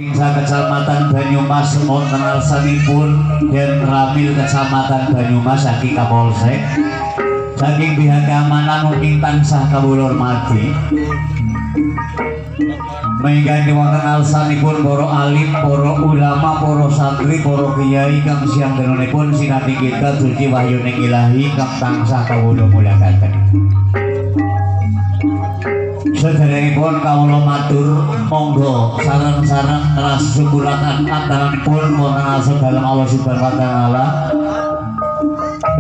Desa Kecamatan Banyumas wonten alsanipun Den Ramil Kecamatan Banyumas saking Kapolsek saking pihak keamanan mugi tansah kawula hormati mengganti wonten alsanipun para alim, para ulama, para santri, para kiai kang siang denunipun sinati kita suci wahyuning ilahi kang tansah kawula mulyakaken. Sederengipun kawula matur monggo sareng-sareng ras syukuraken antaranipun wonten asal dalem Allah Subhanahu wa taala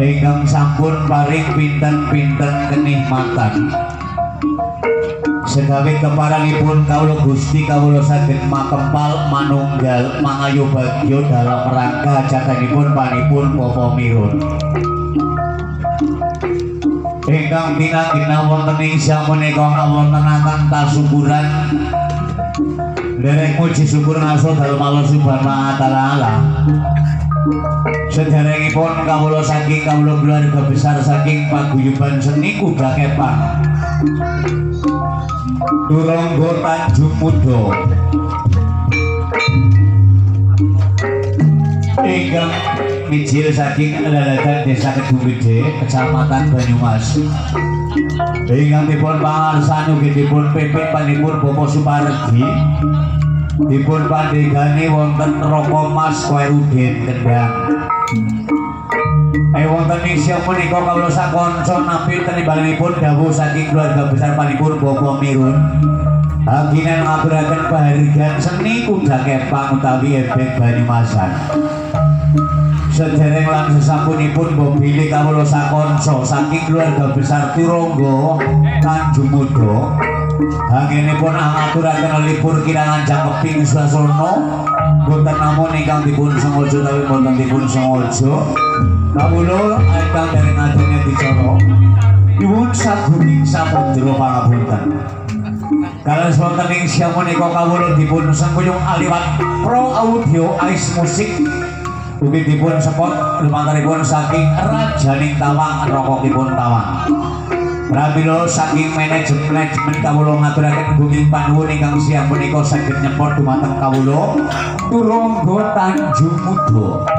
ingkang sampun paring pinten-pinten kenikmatan segawe keparangipun kawula Gusti kawula saged makempal manunggal mangayu bagya dalam rangka jatanipun panipun Bapa Mirun ingkang pinanggina wonten ing sapunika ngawontenaken tasukuran derek muji syukur ngaso dalem Allah Subhanahu wa taala. Sederengipun kawula saking kawula keluarga besar saking paguyuban seni Kuda Kepang Turangga Tanjung Muda ingkang mijil saking Laladan Desa Kedung-Gede Kecamatan Banyumas ingkang dipun pangarsan ugi dipun pimpin panipun Bapak Supardi dipun pandegani wonten Roko Mas Koerudin Kendang wonten ing siang punika kawula sakonco nampi tenimbalanipun dawuh saking keluarga besar panipun Bapak Mirun aginan ngaturaken pahargyan seni Kuda Kepang utawi ebek Banyumasan. Sedereng lan sesampunipun mbili kawula sakonco saking keluarga besar Turangga Tanjung Muda anginipun ngaturaken libur kirangan jam keping swasana boten namung ingkang dipun sengaja utawi boten dipun sengaja kawula ingkang dereng adene dicara nyuwun sagunging samudra pangapunten. Kalian wonten ing siang menika kawula dipun sengkuyung aliwat pro audio ais musik ugi dipun support lumantaripun saking Rajaning Tawang rokokipun Tawang. Pramila saking manajemen kawula ngaturaken gunging panuwun ingkang siang menika saged nyepot dumateng kawula Turangga Tanjung Muda.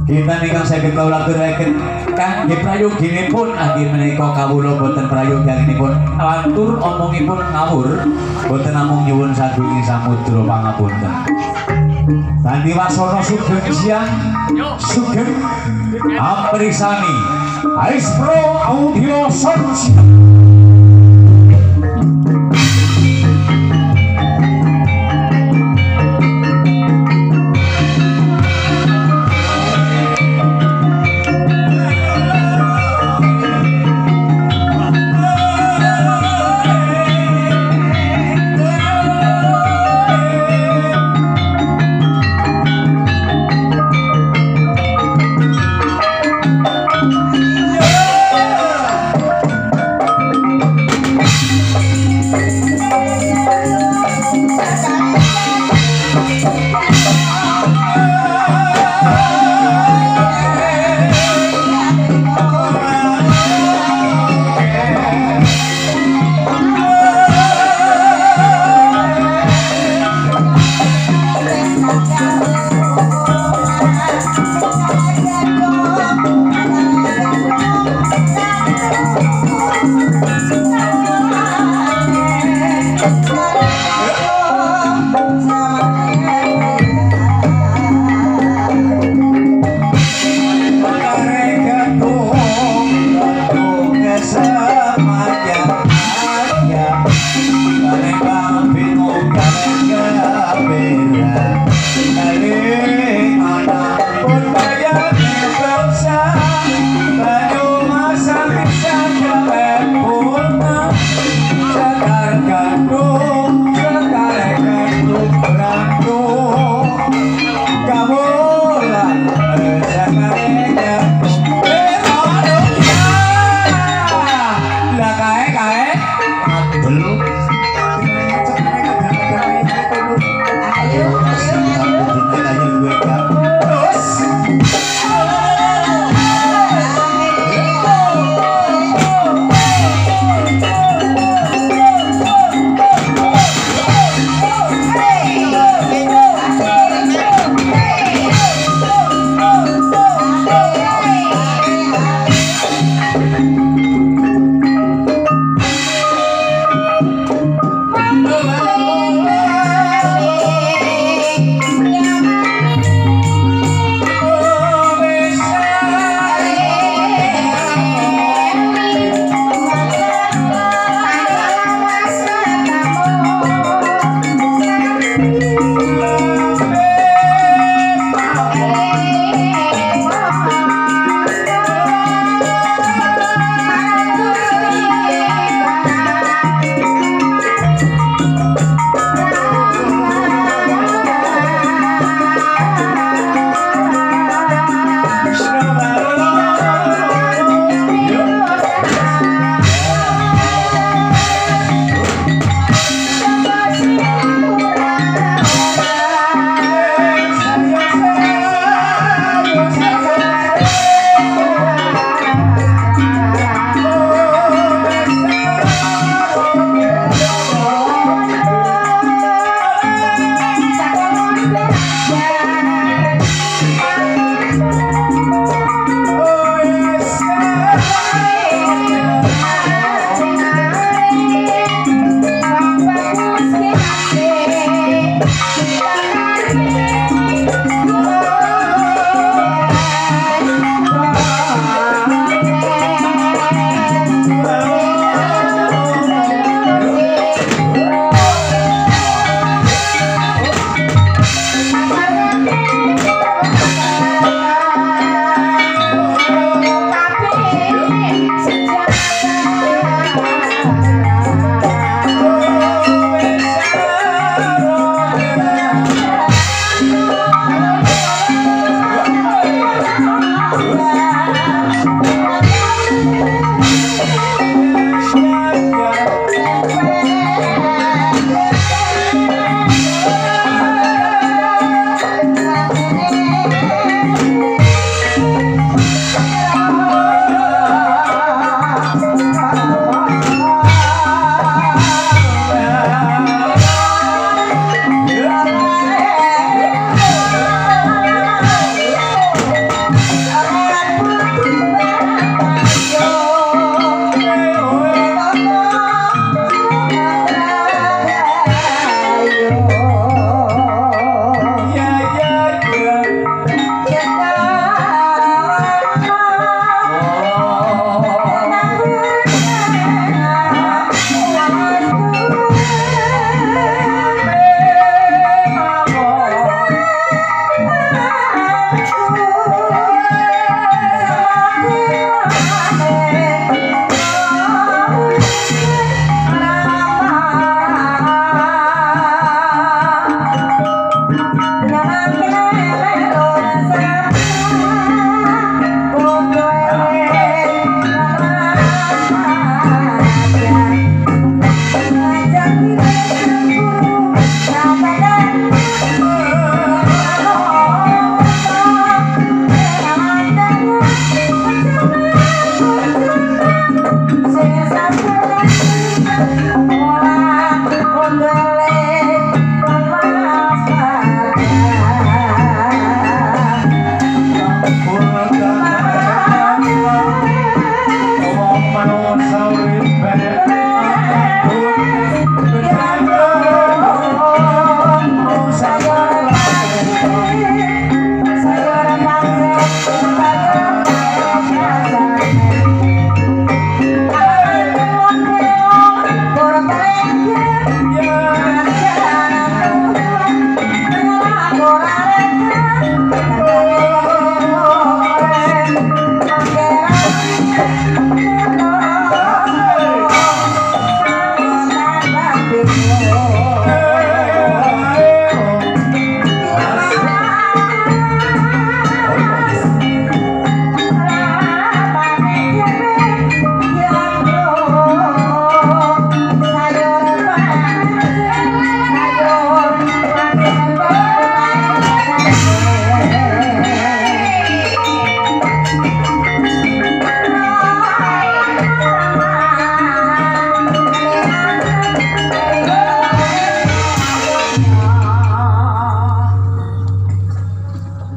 Kita ingkang saged kawula aturaken kangge prayoginipun inggih menika kawula boten prayoginipun lantur omongipun ngawur boten namung nyuwun sagunging samudra pangapunten. Tanti wasana sugeng siang sugeng amrisani Ais Pro Audio Solution.